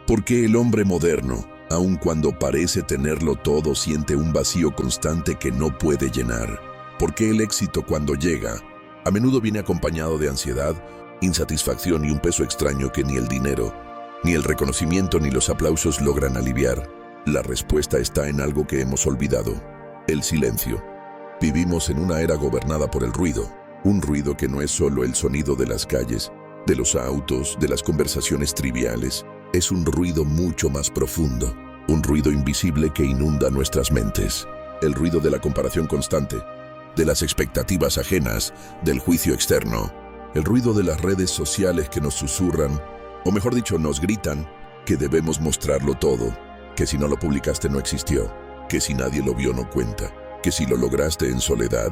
¿Por qué el hombre moderno, aun cuando parece tenerlo todo, siente un vacío constante que no puede llenar? ¿Por qué el éxito, cuando llega, a menudo viene acompañado de ansiedad, insatisfacción y un peso extraño que ni el dinero, ni el reconocimiento ni los aplausos logran aliviar? La respuesta está en algo que hemos olvidado: el silencio. Vivimos en una era gobernada por el ruido, un ruido que no es solo el sonido de las calles, de los autos, de las conversaciones triviales. Es un ruido mucho más profundo, un ruido invisible que inunda nuestras mentes. El ruido de la comparación constante, de las expectativas ajenas, del juicio externo. El ruido de las redes sociales que nos susurran, o mejor dicho, nos gritan, que debemos mostrarlo todo, que si no lo publicaste no existió, que si nadie lo vio no cuenta, que si lo lograste en soledad,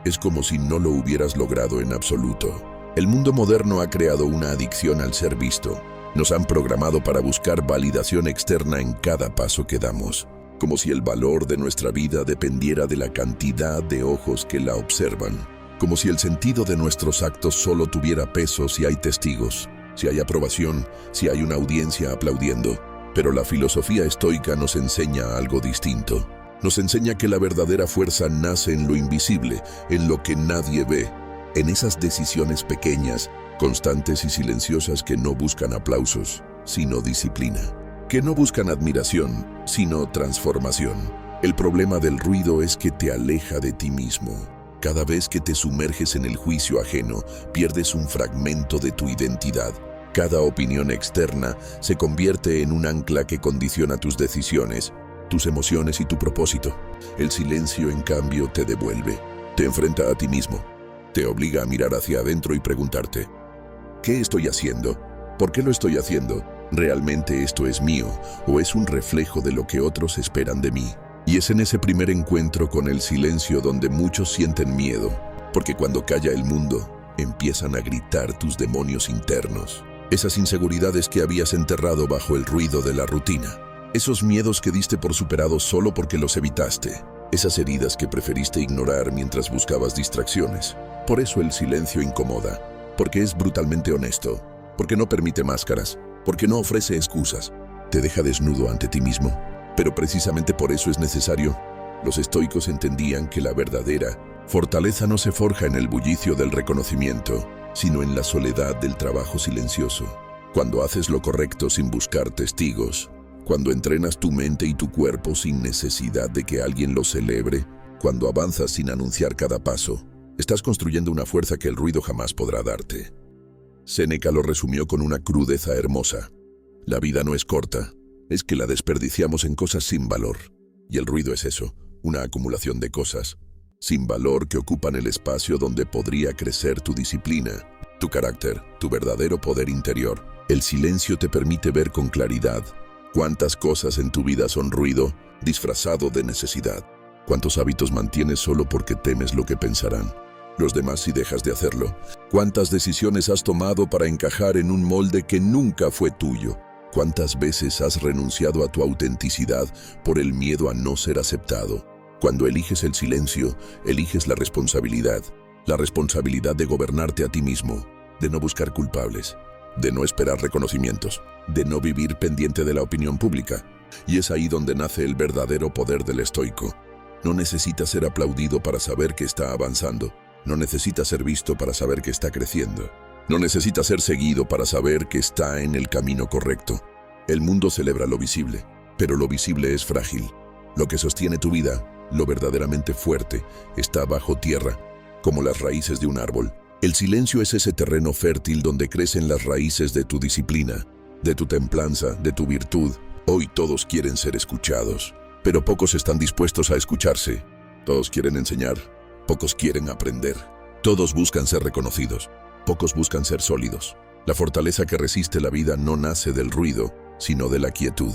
es como si no lo hubieras logrado en absoluto. El mundo moderno ha creado una adicción al ser visto. Nos han programado para buscar validación externa en cada paso que damos, como si el valor de nuestra vida dependiera de la cantidad de ojos que la observan, como si el sentido de nuestros actos solo tuviera peso si hay testigos, si hay aprobación, si hay una audiencia aplaudiendo. Pero la filosofía estoica nos enseña algo distinto. Nos enseña que la verdadera fuerza nace en lo invisible, en lo que nadie ve, en esas decisiones pequeñas, constantes y silenciosas que no buscan aplausos, sino disciplina, que no buscan admiración, sino transformación. El problema del ruido es que te aleja de ti mismo. Cada vez que te sumerges en el juicio ajeno, pierdes un fragmento de tu identidad. Cada opinión externa se convierte en un ancla que condiciona tus decisiones, tus emociones y tu propósito. El silencio, en cambio, te devuelve, te enfrenta a ti mismo, te obliga a mirar hacia adentro y preguntarte: ¿qué estoy haciendo? ¿Por qué lo estoy haciendo? ¿Realmente esto es mío o es un reflejo de lo que otros esperan de mí? Y es en ese primer encuentro con el silencio donde muchos sienten miedo, porque cuando calla el mundo, empiezan a gritar tus demonios internos. Esas inseguridades que habías enterrado bajo el ruido de la rutina. Esos miedos que diste por superados solo porque los evitaste. Esas heridas que preferiste ignorar mientras buscabas distracciones. Por eso el silencio incomoda, porque es brutalmente honesto, porque no permite máscaras, porque no ofrece excusas. Te deja desnudo ante ti mismo. Pero precisamente por eso es necesario. Los estoicos entendían que la verdadera fortaleza no se forja en el bullicio del reconocimiento, sino en la soledad del trabajo silencioso. Cuando haces lo correcto sin buscar testigos, cuando entrenas tu mente y tu cuerpo sin necesidad de que alguien lo celebre, cuando avanzas sin anunciar cada paso, estás construyendo una fuerza que el ruido jamás podrá darte. Séneca lo resumió con una crudeza hermosa: la vida no es corta, es que la desperdiciamos en cosas sin valor. Y el ruido es eso, una acumulación de cosas sin valor que ocupan el espacio donde podría crecer tu disciplina, tu carácter, tu verdadero poder interior. El silencio te permite ver con claridad cuántas cosas en tu vida son ruido disfrazado de necesidad. Cuántos hábitos mantienes solo porque temes lo que pensarán los demás si dejas de hacerlo. Cuántas decisiones has tomado para encajar en un molde que nunca fue tuyo. Cuántas veces has renunciado a tu autenticidad por el miedo a no ser aceptado. Cuando eliges el silencio, eliges la responsabilidad de gobernarte a ti mismo, de no buscar culpables, de no esperar reconocimientos, de no vivir pendiente de la opinión pública. Y es ahí donde nace el verdadero poder del estoico. No necesita ser aplaudido para saber que está avanzando. No necesita ser visto para saber que está creciendo. No necesita ser seguido para saber que está en el camino correcto. El mundo celebra lo visible, pero lo visible es frágil. Lo que sostiene tu vida, lo verdaderamente fuerte, está bajo tierra, como las raíces de un árbol. El silencio es ese terreno fértil donde crecen las raíces de tu disciplina, de tu templanza, de tu virtud. Hoy todos quieren ser escuchados, pero pocos están dispuestos a escucharse. Todos quieren enseñar, pocos quieren aprender. Todos buscan ser reconocidos, pocos buscan ser sólidos. La fortaleza que resiste la vida no nace del ruido, sino de la quietud,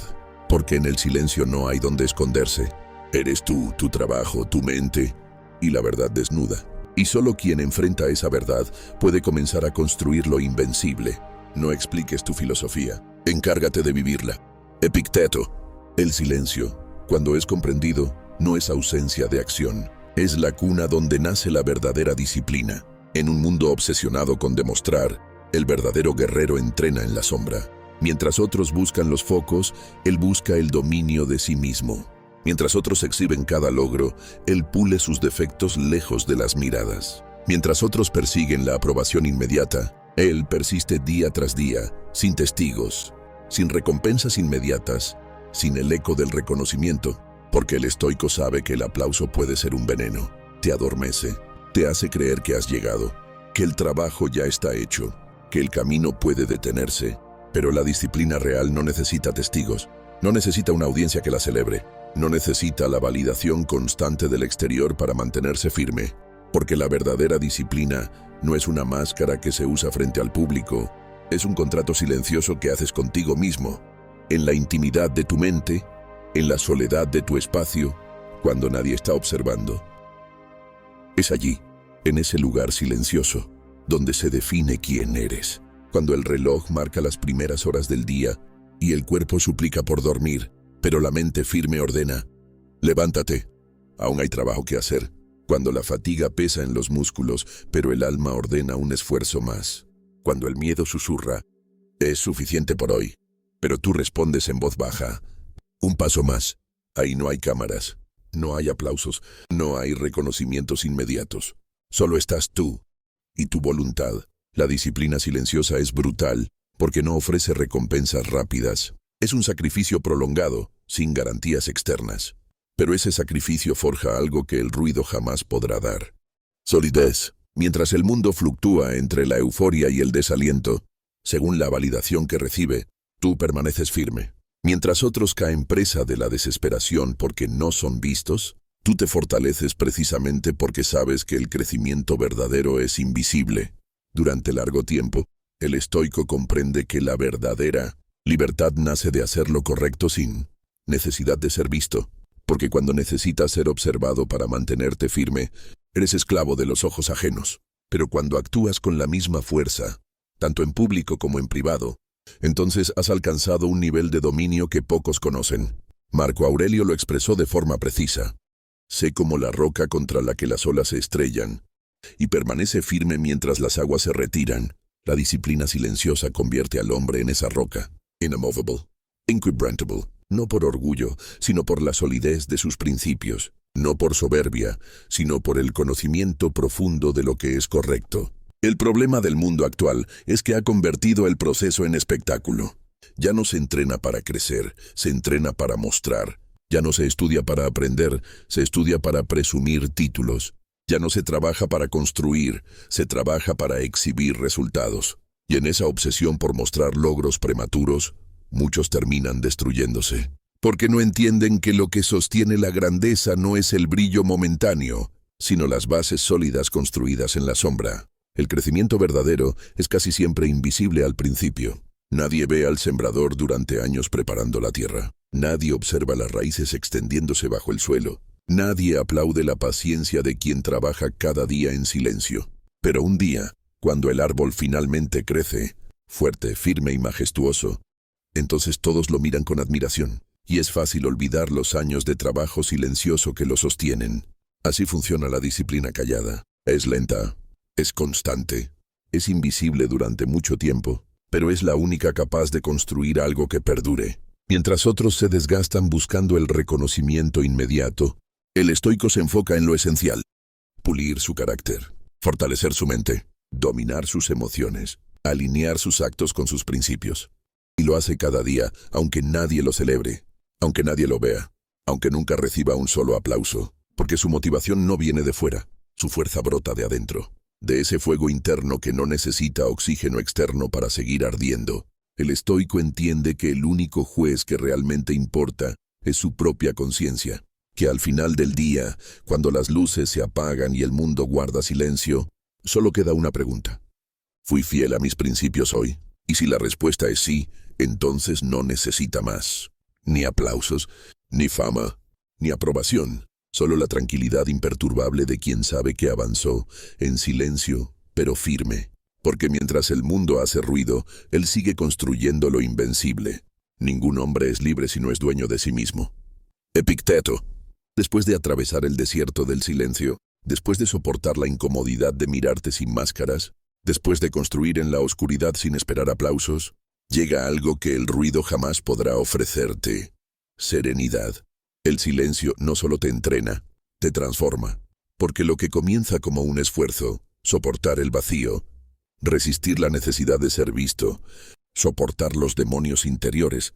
porque en el silencio no hay donde esconderse. Eres tú, tu trabajo, tu mente y la verdad desnuda. Y solo quien enfrenta esa verdad puede comenzar a construir lo invencible. No expliques tu filosofía, encárgate de vivirla. Epicteto: el silencio, cuando es comprendido, no es ausencia de acción. Es la cuna donde nace la verdadera disciplina. En un mundo obsesionado con demostrar, el verdadero guerrero entrena en la sombra. Mientras otros buscan los focos, él busca el dominio de sí mismo. Mientras otros exhiben cada logro, él pule sus defectos lejos de las miradas. Mientras otros persiguen la aprobación inmediata, él persiste día tras día, sin testigos, sin recompensas inmediatas, sin el eco del reconocimiento, porque el estoico sabe que el aplauso puede ser un veneno. Te adormece, te hace creer que has llegado, que el trabajo ya está hecho, que el camino puede detenerse, pero la disciplina real no necesita testigos, no necesita una audiencia que la celebre, no necesita la validación constante del exterior para mantenerse firme, porque la verdadera disciplina no es una máscara que se usa frente al público, es un contrato silencioso que haces contigo mismo, en la intimidad de tu mente, en la soledad de tu espacio, cuando nadie está observando. Es allí, en ese lugar silencioso, donde se define quién eres. Cuando el reloj marca las primeras horas del día y el cuerpo suplica por dormir, pero la mente firme ordena: levántate, aún hay trabajo que hacer. Cuando la fatiga pesa en los músculos, pero el alma ordena un esfuerzo más. Cuando el miedo susurra: es suficiente por hoy, pero tú respondes en voz baja: un paso más. Ahí no hay cámaras, no hay aplausos, no hay reconocimientos inmediatos. Solo estás tú y tu voluntad. La disciplina silenciosa es brutal porque no ofrece recompensas rápidas. Es un sacrificio prolongado, sin garantías externas. Pero ese sacrificio forja algo que el ruido jamás podrá dar: solidez. Mientras el mundo fluctúa entre la euforia y el desaliento, según la validación que recibe, tú permaneces firme. Mientras otros caen presa de la desesperación porque no son vistos, tú te fortaleces precisamente porque sabes que el crecimiento verdadero es invisible. Durante largo tiempo, el estoico comprende que la verdadera libertad nace de hacer lo correcto sin necesidad de ser visto, porque cuando necesitas ser observado para mantenerte firme, eres esclavo de los ojos ajenos. Pero cuando actúas con la misma fuerza, tanto en público como en privado, entonces has alcanzado un nivel de dominio que pocos conocen. Marco Aurelio lo expresó de forma precisa: sé como la roca contra la que las olas se estrellan, y permanece firme mientras las aguas se retiran. La disciplina silenciosa convierte al hombre en esa roca, inamovable, inquebrantable, no por orgullo, sino por la solidez de sus principios, no por soberbia, sino por el conocimiento profundo de lo que es correcto. El problema del mundo actual es que ha convertido el proceso en espectáculo. Ya no se entrena para crecer, se entrena para mostrar. Ya no se estudia para aprender, se estudia para presumir títulos. Ya no se trabaja para construir, se trabaja para exhibir resultados. Y en esa obsesión por mostrar logros prematuros, muchos terminan destruyéndose. Porque no entienden que lo que sostiene la grandeza no es el brillo momentáneo, sino las bases sólidas construidas en la sombra. El crecimiento verdadero es casi siempre invisible al principio. Nadie ve al sembrador durante años preparando la tierra. Nadie observa las raíces extendiéndose bajo el suelo. Nadie aplaude la paciencia de quien trabaja cada día en silencio. Pero un día, cuando el árbol finalmente crece, fuerte, firme y majestuoso, entonces todos lo miran con admiración. Y es fácil olvidar los años de trabajo silencioso que lo sostienen. Así funciona la disciplina callada. Es lenta, es constante, es invisible durante mucho tiempo, pero es la única capaz de construir algo que perdure. Mientras otros se desgastan buscando el reconocimiento inmediato, el estoico se enfoca en lo esencial: pulir su carácter, fortalecer su mente, dominar sus emociones, alinear sus actos con sus principios. Y lo hace cada día, aunque nadie lo celebre, aunque nadie lo vea, aunque nunca reciba un solo aplauso, porque su motivación no viene de fuera, su fuerza brota de adentro, de ese fuego interno que no necesita oxígeno externo para seguir ardiendo. El estoico entiende que el único juez que realmente importa es su propia conciencia, que al final del día, cuando las luces se apagan y el mundo guarda silencio, solo queda una pregunta: ¿fui fiel a mis principios hoy? Y si la respuesta es sí, entonces no necesita más. Ni aplausos, ni fama, ni aprobación. Solo la tranquilidad imperturbable de quien sabe que avanzó, en silencio, pero firme. Porque mientras el mundo hace ruido, él sigue construyendo lo invencible. Ningún hombre es libre si no es dueño de sí mismo. Epicteto. Después de atravesar el desierto del silencio, después de soportar la incomodidad de mirarte sin máscaras, después de construir en la oscuridad sin esperar aplausos, Llega algo que el ruido jamás podrá ofrecerte: serenidad. El silencio no solo te entrena, te transforma. Porque lo que comienza como un esfuerzo, soportar el vacío, resistir la necesidad de ser visto, soportar los demonios interiores,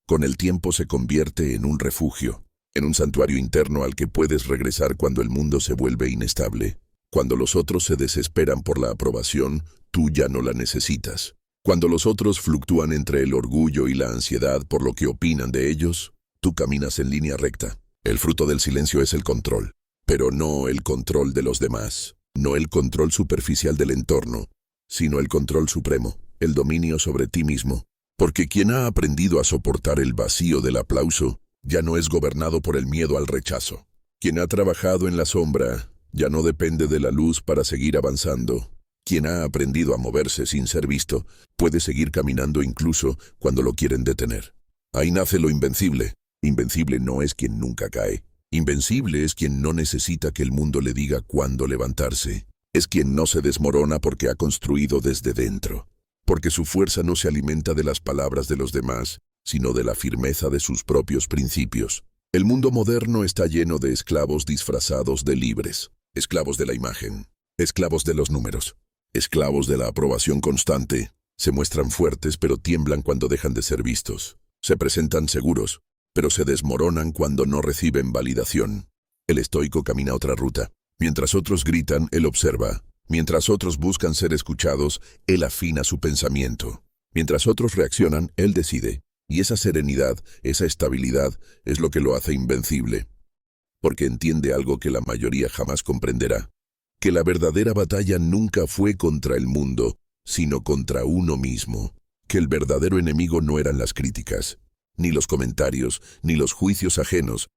con el tiempo se convierte en un refugio, en un santuario interno al que puedes regresar cuando el mundo se vuelve inestable. Cuando los otros se desesperan por la aprobación, tú ya no la necesitas. Cuando los otros fluctúan entre el orgullo y la ansiedad por lo que opinan de ellos, tú caminas en línea recta. El fruto del silencio es el control, pero no el control de los demás, no el control superficial del entorno, sino el control supremo, el dominio sobre ti mismo. Porque quien ha aprendido a soportar el vacío del aplauso, ya no es gobernado por el miedo al rechazo. Quien ha trabajado en la sombra, ya no depende de la luz para seguir avanzando. Quien ha aprendido a moverse sin ser visto, puede seguir caminando incluso cuando lo quieren detener. Ahí nace lo invencible. Invencible no es quien nunca cae. Invencible es quien no necesita que el mundo le diga cuándo levantarse. Es quien no se desmorona porque ha construido desde dentro. Porque su fuerza no se alimenta de las palabras de los demás, sino de la firmeza de sus propios principios. El mundo moderno está lleno de esclavos disfrazados de libres. Esclavos de la imagen. Esclavos de los números. Esclavos de la aprobación constante. Se muestran fuertes pero tiemblan cuando dejan de ser vistos. Se presentan seguros, pero se desmoronan cuando no reciben validación. El estoico camina otra ruta. Mientras otros gritan, él observa. Mientras otros buscan ser escuchados, él afina su pensamiento. Mientras otros reaccionan, él decide. Y esa serenidad, esa estabilidad, es lo que lo hace invencible. Porque entiende algo que la mayoría jamás comprenderá. Que la verdadera batalla nunca fue contra el mundo, sino contra uno mismo. Que el verdadero enemigo no eran las críticas, ni los comentarios, ni los juicios ajenos,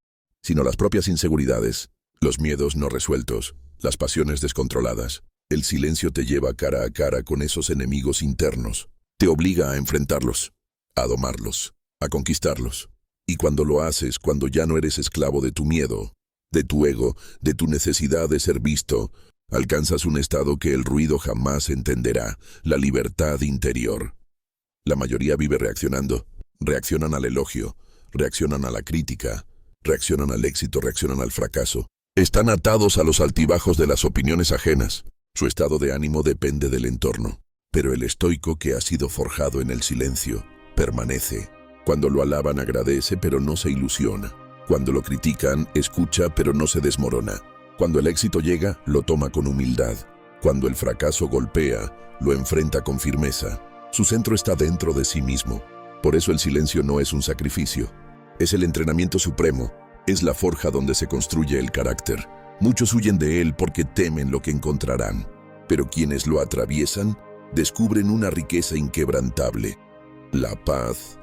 sino las propias inseguridades, los miedos no resueltos, las pasiones descontroladas. El silencio te lleva cara a cara con esos enemigos internos. Te obliga a enfrentarlos, a domarlos, a conquistarlos. Y cuando lo haces, cuando ya no eres esclavo de tu miedo, de tu ego, de tu necesidad de ser visto, alcanzas un estado que el ruido jamás entenderá, la libertad interior. La mayoría vive reaccionando. Reaccionan al elogio, reaccionan a la crítica, reaccionan al éxito, reaccionan al fracaso. Están atados a los altibajos de las opiniones ajenas. Su estado de ánimo depende del entorno. Pero el estoico que ha sido forjado en el silencio, permanece. Cuando lo alaban agradece pero no se ilusiona. Cuando lo critican, escucha pero no se desmorona. Cuando el éxito llega, lo toma con humildad. Cuando el fracaso golpea, lo enfrenta con firmeza. Su centro está dentro de sí mismo. Por eso el silencio no es un sacrificio. Es el entrenamiento supremo. Es la forja donde se construye el carácter. Muchos huyen de él porque temen lo que encontrarán. Pero quienes lo atraviesan, descubren una riqueza inquebrantable. La paz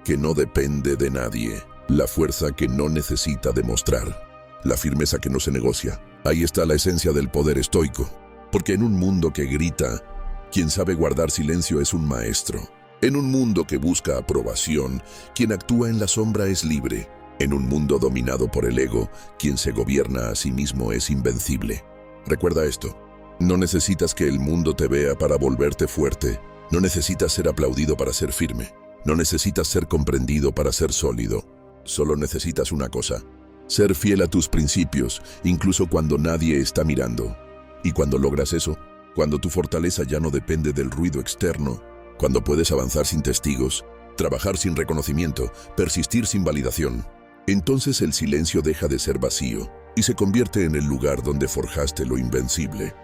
que no depende de nadie. La fuerza que no necesita demostrar. La firmeza que no se negocia. Ahí está la esencia del poder estoico. Porque en un mundo que grita, quien sabe guardar silencio es un maestro. En un mundo que busca aprobación, quien actúa en la sombra es libre. En un mundo dominado por el ego, quien se gobierna a sí mismo es invencible. Recuerda esto. No necesitas que el mundo te vea para volverte fuerte. No necesitas ser aplaudido para ser firme. No necesitas ser comprendido para ser sólido. Solo necesitas una cosa. Ser fiel a tus principios, incluso cuando nadie está mirando. Y cuando logras eso, cuando tu fortaleza ya no depende del ruido externo, cuando puedes avanzar sin testigos, trabajar sin reconocimiento, persistir sin validación, entonces el silencio deja de ser vacío y se convierte en el lugar donde forjaste lo invencible.